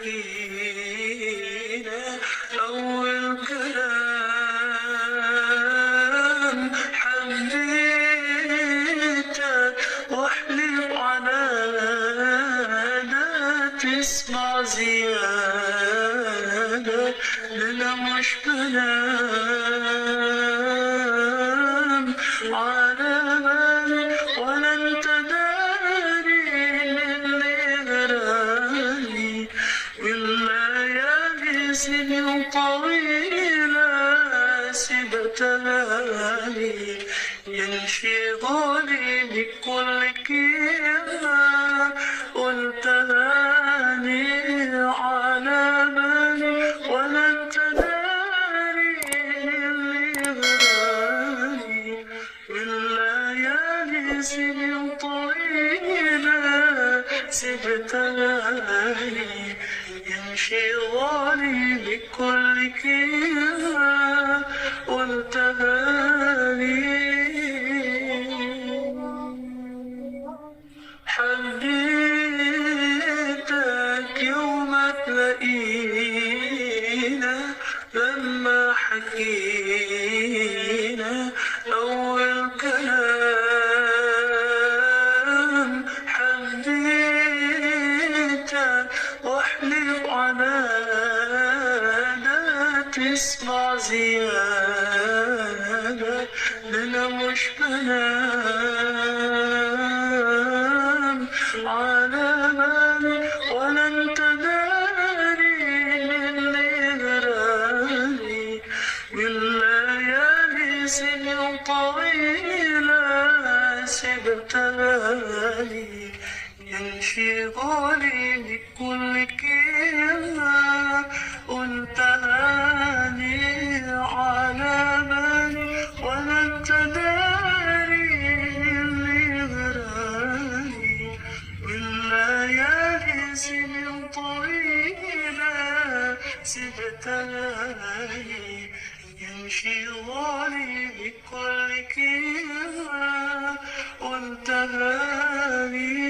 حكينا أول كلام حبيتك واحلف على لا تسمع زيادة لنا مش كلام على بالي ولا انت داري اللي غراني والليالي سنين طويلة سبتلاني ينشغلي بكل كلمة قلتها لي على بالي ولا انت داري اللي غراني والليالي سنين طويلة سبتلاني ينشغلي بكل كلمة قلتها لي حبيتك يوم تلاقينا لما حكينا أول كلام حبيتك واحلف على لا تسمع زيادة لنا مش كلام على بالي ولا انت داري اللي غراني والليالي سنين طويلة سبتلاني ينشغلي بكل كلمة قلتها لي على بالي ولا انت داري اللي غراني والليالي سنين طويلة سبتلاني ينشغلي بكل كلمة قلتها لي